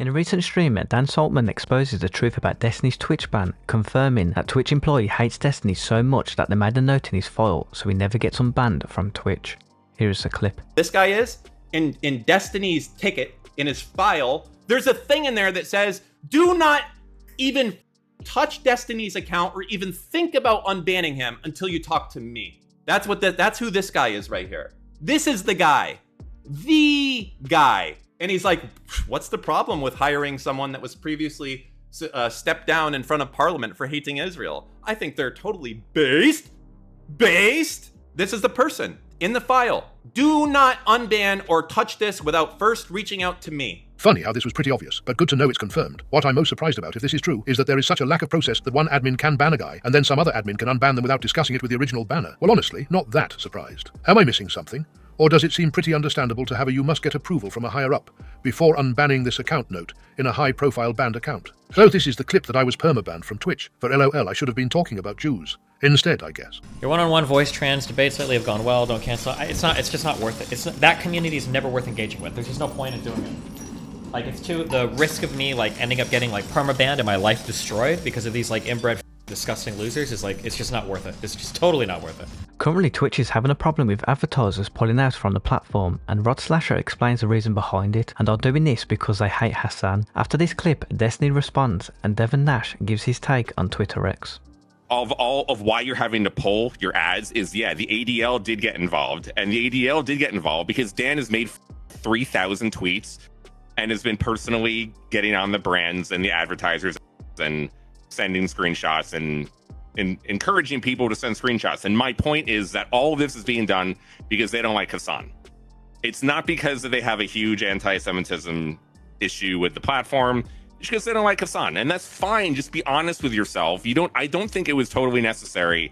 In a recent stream, Dan Saltman exposes the truth about Destiny's Twitch ban, confirming that Twitch employee hates Destiny so much that they made a note in his file so he never gets unbanned from Twitch. Here is a clip. This guy is, in Destiny's ticket, in his file, there's a thing in there that says, do not even touch Destiny's account or even think about unbanning him until you talk to me. That's who this guy is right here. This is the guy. The guy. And he's like, what's the problem with hiring someone that was previously stepped down in front of Parliament for hating Israel? I think they're totally based. This is the person in the file. Do not unban or touch this without first reaching out to me. Funny how this was pretty obvious, but good to know it's confirmed. What I'm most surprised about, if this is true, is that there is such a lack of process that one admin can ban a guy, and then some other admin can unban them without discussing it with the original banner. Well, honestly, not that surprised. Am I missing something? Or does it seem pretty understandable to have a "you must get approval from a higher up" before unbanning this account note in a high-profile banned account? So this is the clip that I was permabanned from Twitch. For LOL, I should have been talking about Jews. Instead, I guess. Your one-on-one voice trans debates lately have gone well. Don't cancel. It's just not worth it. That community is never worth engaging with. There's just no point in doing it. Like, the risk of me ending up getting permabanned and my life destroyed because of these inbred disgusting losers is it's just not worth it. It's just totally not worth it. Currently, Twitch is having a problem with advertisers pulling out from the platform, and Rod Slasher explains the reason behind it, and are doing this because they hate Hassan. After this clip, Destiny responds, and Devin Nash gives his take on Twitter X. Of all of why you're having to pull your ads is, the ADL did get involved, and the ADL did get involved because Dan has made 3,000 tweets and has been personally getting on the brands and the advertisers and sending screenshots and encouraging people to send screenshots. And my point is that all of this is being done because they don't like Hassan. It's not because they have a huge anti-Semitism issue with the platform. It's because they don't like Hassan, and that's fine. Just be honest with yourself. I don't think it was totally necessary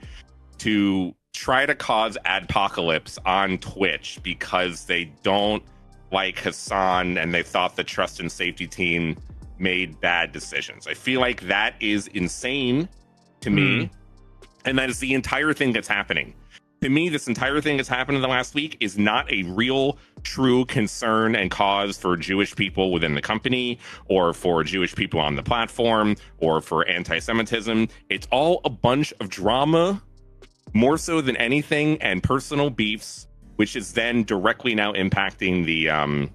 to try to cause Adpocalypse on Twitch because they don't like Hassan and they thought the trust and safety team made bad decisions. I feel like that is insane to me, and that is the entire thing that's happening. To me, this entire thing that's happened in the last week is not a real, true concern and cause for Jewish people within the company, or for Jewish people on the platform, or for anti-Semitism. It's all a bunch of drama, more so than anything, and personal beefs, which is then directly now impacting the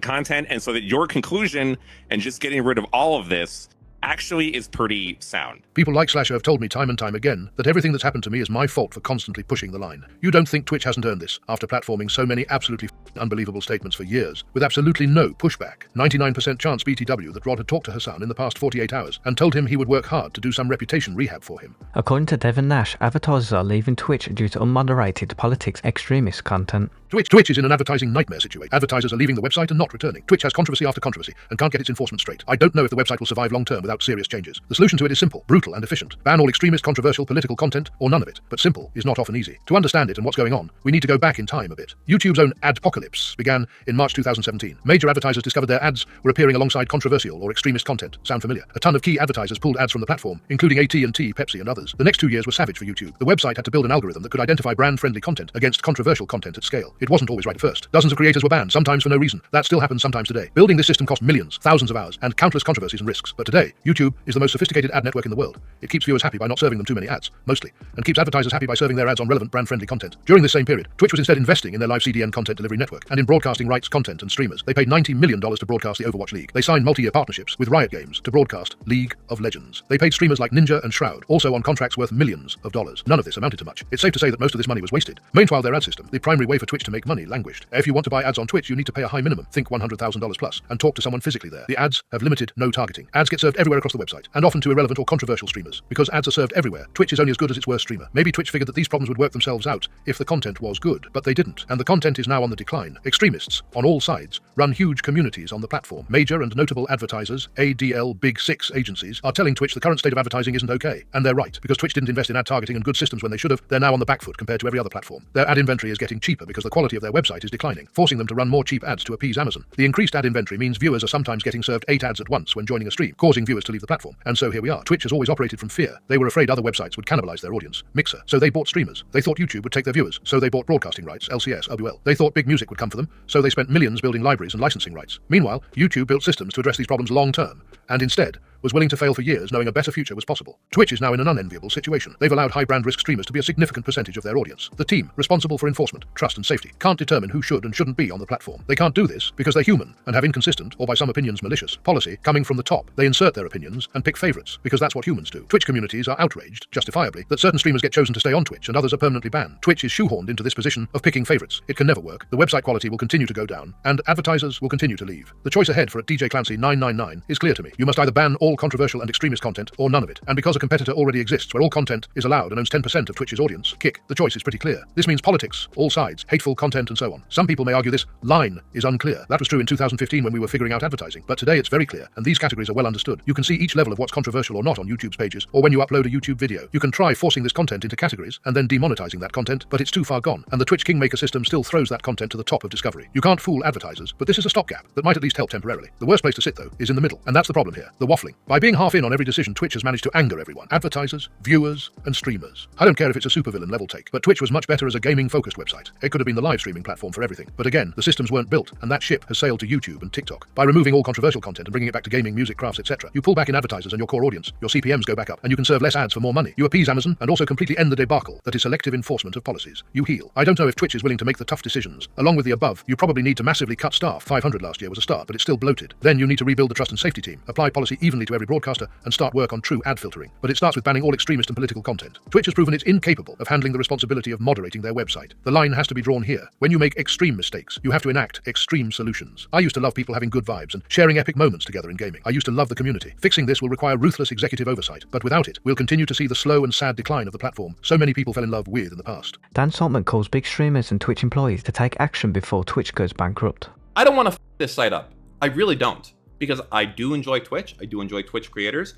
content. And so that your conclusion and just getting rid of all of this actually is pretty sound. People like Slasher have told me time and time again that everything that's happened to me is my fault for constantly pushing the line. You don't think Twitch hasn't earned this after platforming so many absolutely unbelievable statements for years with absolutely no pushback? 99% chance BTW that Rod had talked to Hassan in the past 48 hours and told him he would work hard to do some reputation rehab for him. According to Devin Nash, advertisers are leaving Twitch due to unmoderated politics extremist content. Twitch is in an advertising nightmare situation. Advertisers are leaving the website and not returning. Twitch has controversy after controversy and can't get its enforcement straight. I don't know if the website will survive long term without serious changes. The solution to it is simple, brutal and efficient. Ban all extremist, controversial, political content, or none of it. But simple is not often easy. To understand it and what's going on, we need to go back in time a bit. YouTube's own Adpocalypse began in March 2017. Major advertisers discovered their ads were appearing alongside controversial or extremist content. Sound familiar? A ton of key advertisers pulled ads from the platform, including AT&T, Pepsi, and others. The next 2 years were savage for YouTube. The website had to build an algorithm that could identify brand-friendly content against controversial content at scale. It wasn't always right at first. Dozens of creators were banned, sometimes for no reason. That still happens sometimes today. Building this system cost millions, thousands of hours, and countless controversies and risks. But today, YouTube is the most sophisticated ad network in the world. It keeps viewers happy by not serving them too many ads, mostly, and keeps advertisers happy by serving their ads on relevant brand-friendly content. During this same period, Twitch was instead investing in their live CDN content delivery network and in broadcasting rights content and streamers. They paid $90 million to broadcast the Overwatch League. They signed multi-year partnerships with Riot Games to broadcast League of Legends. They paid streamers like Ninja and Shroud, also on contracts worth millions of dollars. None of this amounted to much. It's safe to say that most of this money was wasted. Meanwhile, their ad system, the primary way for Twitch to make money, languished. If you want to buy ads on Twitch, you need to pay a high minimum, think $100,000 plus, and talk to someone physically there. The ads have limited no targeting. Ads get served everywhere across the website, and often to irrelevant or controversial streamers. Because ads are served everywhere, Twitch is only as good as its worst streamer. Maybe Twitch figured that these problems would work themselves out if the content was good, but they didn't, and the content is now on the decline. Extremists, on all sides, run huge communities on the platform. Major and notable advertisers, ADL Big Six agencies, are telling Twitch the current state of advertising isn't okay. And they're right, because Twitch didn't invest in ad targeting and good systems when they should have. They're now on the back foot compared to every other platform. Their ad inventory is getting cheaper because the quality of their website is declining, forcing them to run more cheap ads to appease Amazon. The increased ad inventory means viewers are sometimes getting served 8 ads at once when joining a stream, causing viewers to leave the platform. And so here we are. Twitch has always operated from fear. They were afraid other websites would cannibalize their audience. Mixer. So they bought streamers. They thought YouTube would take their viewers. So they bought broadcasting rights, LCS, OBL. They thought big music would come for them. So they spent millions building libraries and licensing rights. Meanwhile, YouTube built systems to address these problems long term. And instead, was willing to fail for years knowing a better future was possible. Twitch is now in an unenviable situation. They've allowed high brand risk streamers to be a significant percentage of their audience. The team, responsible for enforcement, trust and safety, can't determine who should and shouldn't be on the platform. They can't do this because they're human and have inconsistent, or by some opinions malicious, policy coming from the top. They insert their opinions and pick favorites because that's what humans do. Twitch communities are outraged, justifiably, that certain streamers get chosen to stay on Twitch and others are permanently banned. Twitch is shoehorned into this position of picking favorites. It can never work. The website quality will continue to go down and advertisers will continue to leave. The choice ahead for at DJ Clancy 999 is clear to me. You must either ban all controversial and extremist content or none of it. And because a competitor already exists where all content is allowed and owns 10% of Twitch's audience, Kick, the choice is pretty clear. This means politics, all sides, hateful content and so on. Some people may argue this line is unclear. That was true in 2015 when we were figuring out advertising. But today it's very clear, and these categories are well understood. You can see each level of what's controversial or not on YouTube's pages, or when you upload a YouTube video. You can try forcing this content into categories and then demonetizing that content, but it's too far gone, and the Twitch Kingmaker system still throws that content to the top of discovery. You can't fool advertisers, but this is a stopgap that might at least help temporarily. The worst place to sit, though, is in the middle, and that's the problem here, the waffling. By being half in on every decision, Twitch has managed to anger everyone, advertisers, viewers, and streamers. I don't care if it's a supervillain level take, but Twitch was much better as a gaming-focused website. It could have been the live streaming platform for everything. But again, the systems weren't built, and that ship has sailed to YouTube and TikTok. By removing all controversial content and bringing it back to gaming, music, crafts, etc., you pull back in advertisers and your core audience. Your CPMs go back up, and you can serve less ads for more money. You appease Amazon and also completely end the debacle that is selective enforcement of policies. You heal. I don't know if Twitch is willing to make the tough decisions. Along with the above, you probably need to massively cut staff. 500 last year was a start, but it's still bloated. Then you need to rebuild the trust and safety team, apply policy evenly to every broadcaster, and start work on true ad filtering. But it starts with banning all extremist and political content. Twitch has proven it's incapable of handling the responsibility of moderating their website. The line has to be drawn here. When you make extreme mistakes, you have to enact extreme solutions. I used to love people having good vibes and sharing epic moments together in gaming. I used to love the community. Fixing this will require ruthless executive oversight, but without it, we'll continue to see the slow and sad decline of the platform so many people fell in love with in the past. Dan Saltman calls big streamers and Twitch employees to take action before Twitch goes bankrupt. I don't want to this site up. I really don't. Because I do enjoy Twitch. I do enjoy Twitch creators.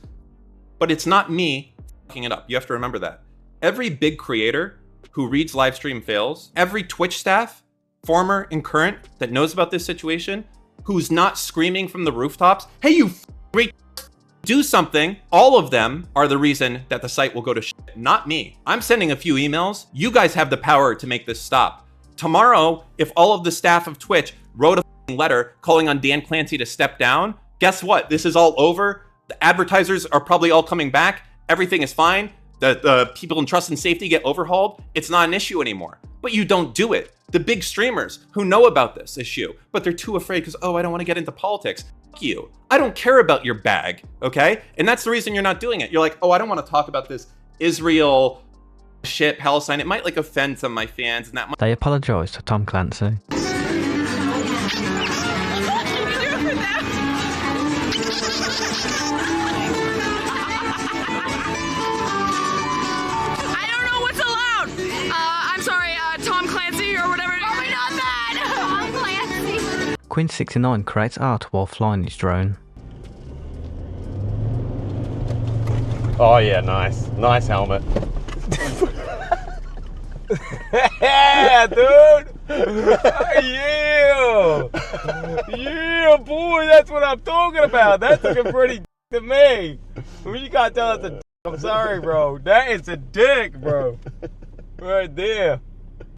But it's not me fucking it up. You have to remember that. Every big creator who reads livestream fails, every Twitch staff, former and current, that knows about this situation, who's not screaming from the rooftops, hey, you great, do something. All of them are the reason that the site will go to shit, not me. I'm sending a few emails. You guys have the power to make this stop. Tomorrow, if all of the staff of Twitch wrote a letter calling on Dan Clancy to step down, guess what? This is all over. The advertisers are probably all coming back. Everything is fine. The people in trust and safety get overhauled. It's not an issue anymore. But you don't do it. The big streamers who know about this issue, but they're too afraid because, oh, I don't want to get into politics. Fuck you. I don't care about your bag, okay? And that's the reason you're not doing it. You're like, oh, I don't want to talk about this Israel shit, Palestine. It might like offend some of my fans, and that might. They apologise to Tom Clancy. Quinn69 creates art while flying his drone. Oh yeah, nice. Nice helmet. Yeah, dude! Yeah! Yeah, boy, that's what I'm talking about. That's looking pretty to me. When you gotta tell us a I'm sorry, bro. That is a dick, bro. Right there.